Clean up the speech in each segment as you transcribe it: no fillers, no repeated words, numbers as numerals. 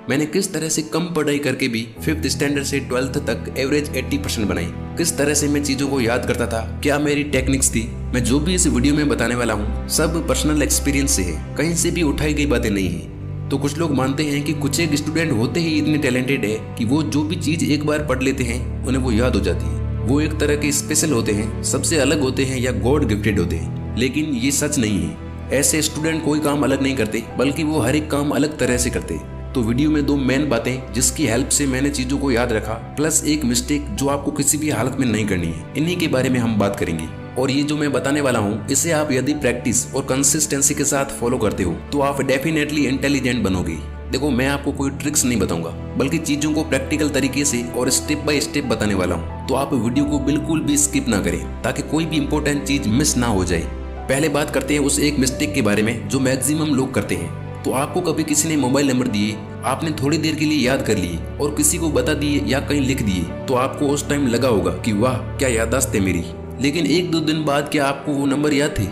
मैंने किस तरह से कम पढ़ाई करके भी 5th स्टैंडर्ड से 12th तक एवरेज 80% बनाई, किस तरह से मैं चीजों को याद करता था, क्या मेरी टेक्निक्स थी। मैं जो भी इस वीडियो में बताने वाला हूँ सब पर्सनल एक्सपीरियंस से है, कहीं से भी उठाई गई बातें नहीं है। तो कुछ लोग मानते हैं कि कुछ एक स्टूडेंट होते ही इतने टैलेंटेड है कि वो जो भी चीज एक बार पढ़ लेते हैं उन्हें वो याद हो जाती है, वो एक तरह के स्पेशल होते हैं, सबसे अलग होते हैं या गॉड गिफ्टेड होते हैं। लेकिन ये सच नहीं है। ऐसे स्टूडेंट कोई काम अलग नहीं करते, बल्कि वो हर एक काम अलग तरह से करते। तो वीडियो में 2 मेन बातें जिसकी हेल्प से मैंने चीजों को याद रखा, प्लस एक मिस्टेक जो आपको किसी भी हालत में नहीं करनी है, इन्हीं के बारे में हम बात करेंगे। और ये जो मैं बताने वाला हूँ इसे आप यदि प्रैक्टिस और कंसिस्टेंसी के साथ फॉलो करते हो तो आप डेफिनेटली इंटेलिजेंट बनोगे। देखो, मैं आपको कोई ट्रिक्स नहीं बताऊंगा, बल्कि चीजों को प्रैक्टिकल तरीके से और स्टेप बाय स्टेप बताने वाला हूँ। तो आप वीडियो को बिल्कुल भी स्किप ना करें ताकि कोई भी इंपॉर्टेंट चीज मिस ना हो जाए। पहले बात करते हैं उस एक मिस्टेक के बारे में जो मैक्सिमम लोग करते हैं। तो आपको कभी किसी ने मोबाइल नंबर दिए, आपने थोड़ी देर के लिए याद कर लिए और किसी को बता दिए या कहीं लिख दिए, तो आपको उस टाइम लगा होगा कि वाह क्या याददाश्त है मेरी। लेकिन 1-2 दिन बाद क्या आपको वो नंबर याद थे?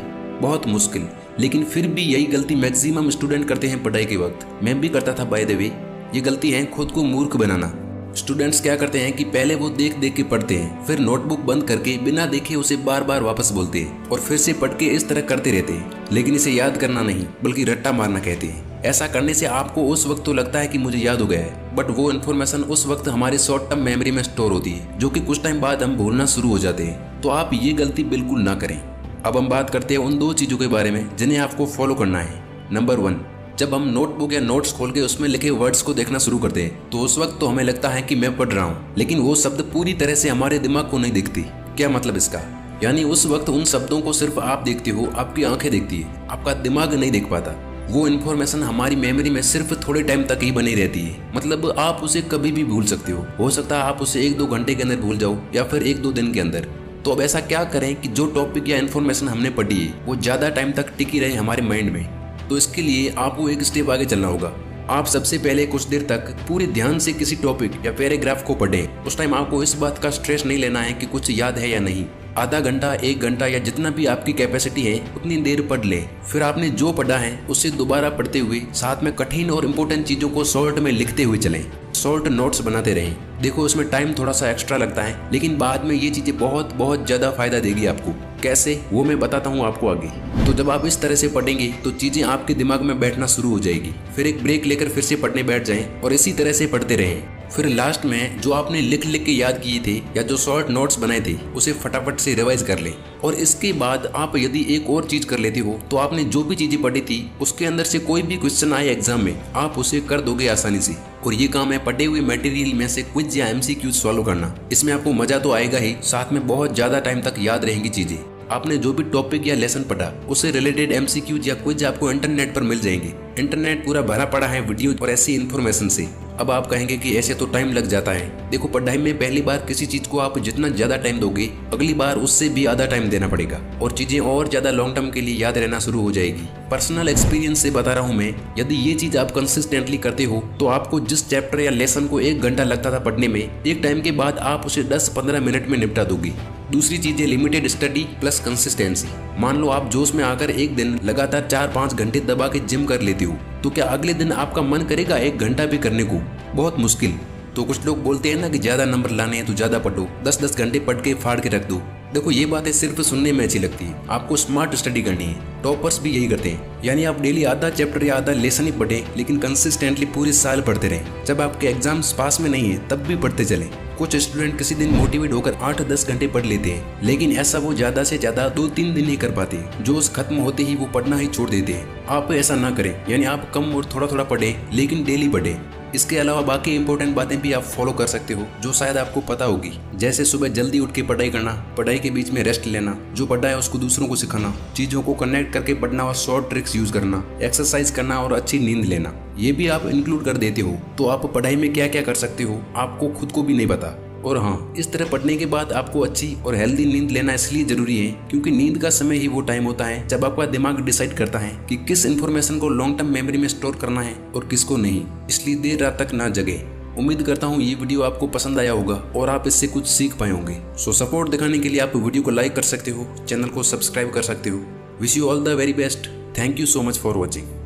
बहुत मुश्किल। लेकिन फिर भी यही गलती मैक्सिमम स्टूडेंट करते हैं पढ़ाई के वक्त। मैं भी करता था बाय द वे। ये गलती है खुद को मूर्ख बनाना। स्टूडेंट्स क्या करते हैं कि पहले वो देख देख के पढ़ते हैं, फिर नोटबुक बंद करके बिना देखे उसे बार बार वापस बोलते हैं और फिर से पढ़ के इस तरह करते रहते हैं। लेकिन इसे याद करना नहीं बल्कि रट्टा मारना कहते हैं। ऐसा करने से आपको उस वक्त तो लगता है कि मुझे याद हो गया है, बट वो इन्फॉर्मेशन उस वक्त हमारे शॉर्ट टर्म मेमोरी में स्टोर होती है, जो कि कुछ टाइम बाद हम भूलना शुरू हो जाते हैं। तो आप ये गलती बिल्कुल ना करें। अब हम बात करते हैं उन 2 चीजों के बारे में जिन्हें आपको फॉलो करना है। नंबर 1, जब हम नोटबुक या नोट्स खोल के उसमें लिखे वर्ड्स को देखना शुरू करते हैं तो उस वक्त तो हमें लगता है कि मैं पढ़ रहा हूँ, लेकिन वो शब्द पूरी तरह से हमारे दिमाग को नहीं दिखती। क्या मतलब इसका? यानी उस वक्त उन शब्दों को सिर्फ आप देखते हो, आपकी आंखें देखती है, आपका दिमाग नहीं देख पाता। वो इन्फॉर्मेशन हमारी मेमोरी में सिर्फ थोड़े टाइम तक ही बनी रहती है। मतलब आप उसे कभी भी भूल सकते हो सकता है आप उसे 1-2 घंटे के अंदर भूल जाओ या फिर 1-2 दिन के अंदर। तो अब ऐसा क्या करें कि जो टॉपिक या इन्फॉर्मेशन हमने पढ़ी है वो ज्यादा टाइम तक टिकी रहे हमारे माइंड में। तो इसके लिए आपको एक स्टेप आगे चलना होगा। आप सबसे पहले कुछ देर तक पूरे ध्यान से किसी टॉपिक या पैराग्राफ को पढ़ें। उस टाइम आपको इस बात का स्ट्रेस नहीं लेना है कि कुछ याद है या नहीं। आधा घंटा, 1 घंटा या जितना भी आपकी कैपेसिटी है उतनी देर पढ़ लें। फिर आपने जो पढ़ा है उसे दोबारा पढ़ते हुए साथ में कठिन और इम्पोर्टेंट चीजों को शॉर्ट में लिखते हुए चलें। शॉर्ट नोट्स बनाते रहें। देखो, उसमें टाइम थोड़ा सा एक्स्ट्रा लगता है, लेकिन बाद में ये चीजें बहुत बहुत ज्यादा फायदा देगी आपको। कैसे, वो मैं बताता हूँ आपको आगे। तो जब आप इस तरह से पढ़ेंगे तो चीजें आपके दिमाग में बैठना शुरू हो जाएगी। फिर एक ब्रेक लेकर फिर से पढ़ने बैठ जाएं और इसी तरह से पढ़ते रहें। फिर लास्ट में जो आपने लिख लिख के याद किए थे या जो शॉर्ट नोट्स बनाए थे उसे फटाफट से रिवाइज कर लें। और इसके बाद आप यदि एक और चीज कर लेते हो तो आपने जो भी चीजें पढ़ी थी उसके अंदर से कोई भी क्वेश्चन आए एग्जाम में, आप उसे कर दोगे आसानी से। और ये काम है पढ़े हुए मटेरियल में से क्विज या MCQ सॉल्व करना। इसमें आपको मजा तो आएगा ही, साथ में बहुत ज्यादा टाइम तक याद रहेंगी चीजें। आपने जो भी टॉपिक या लेसन पढ़ा उससे रिलेटेड MCQ या क्विज आपको इंटरनेट पर मिल जाएंगे। इंटरनेट पूरा भरा पड़ा है वीडियो और ऐसी इन्फॉर्मेशन से। अब आप कहेंगे कि ऐसे तो टाइम लग जाता है। देखो, पढ़ाई में पहली बार किसी चीज को आप जितना ज्यादा टाइम दोगे, अगली बार उससे भी आधा टाइम देना पड़ेगा और चीजें और ज्यादा लॉन्ग टर्म के लिए याद रहना शुरू हो जाएगी। पर्सनल एक्सपीरियंस से बता रहा हूँ मैं, यदि ये चीज आप कंसिस्टेंटली करते हो तो आपको जिस चैप्टर या लेसन को 1 घंटा लगता था पढ़ने में, एक टाइम के बाद आप उसे 10-15 मिनट में निपटा दोगे। दूसरी चीज है लिमिटेड स्टडी प्लस कंसिस्टेंसी। मान लो आप जोश में आकर एक दिन लगातार 4-5 घंटे दबा के जिम कर लेते हो, तो क्या अगले दिन आपका मन करेगा 1 घंटा भी करने को? बहुत मुश्किल। तो कुछ लोग बोलते हैं ना कि ज्यादा नंबर लाने हैं तो ज्यादा पढ़ो, 10-10 घंटे पढ़ के फाड़ के रख दो। देखो, ये बातें सिर्फ सुनने में अच्छी लगती है, आपको स्मार्ट स्टडी करनी है। टॉपर्स भी यही करते हैं। यानी आप डेली आधा चैप्टर या आधा लेसन ही पढ़ें, लेकिन कंसिस्टेंटली पूरे साल पढ़ते रहें। जब आपके एग्जाम्स पास में नहीं है तब भी पढ़ते चलें। कुछ स्टूडेंट किसी दिन मोटिवेट होकर 8-10 घंटे पढ़ लेते हैं, लेकिन ऐसा वो ज्यादा से ज्यादा 2-3 दिन ही कर पाते हैं। जोश खत्म होते ही वो पढ़ना ही छोड़ देते हैं। आप ऐसा ना करें, यानी आप कम और थोड़ा थोड़ा पढ़ें, लेकिन डेली पढ़ें। इसके अलावा बाकी इंपॉर्टेंट बातें भी आप फॉलो कर सकते हो जो शायद आपको पता होगी, जैसे सुबह जल्दी उठ के पढ़ाई करना, पढ़ाई के बीच में रेस्ट लेना, जो पढ़ा है उसको दूसरों को सिखाना, चीजों को कनेक्ट करके पढ़ना और शॉर्ट ट्रिक्स यूज करना, एक्सरसाइज करना और अच्छी नींद लेना। ये भी आप इंक्लूड कर देते हो तो आप पढ़ाई में क्या क्या कर सकते हो आपको खुद को भी नहीं पता। और हाँ, इस तरह पढ़ने के बाद आपको अच्छी और हेल्दी नींद लेना इसलिए जरूरी है क्योंकि नींद का समय ही वो टाइम होता है जब आपका दिमाग डिसाइड करता है कि किस इन्फॉर्मेशन को लॉन्ग टर्म मेमोरी में स्टोर करना है और किसको नहीं। इसलिए देर रात तक ना जगे। उम्मीद करता हूँ ये वीडियो आपको पसंद आया होगा और आप इससे कुछ सीख पाए होंगे। सो सपोर्ट दिखाने के लिए आप वीडियो को लाइक कर सकते हो, चैनल को सब्सक्राइब कर सकते हो। Wish you all the very best. Thank you so much for watching.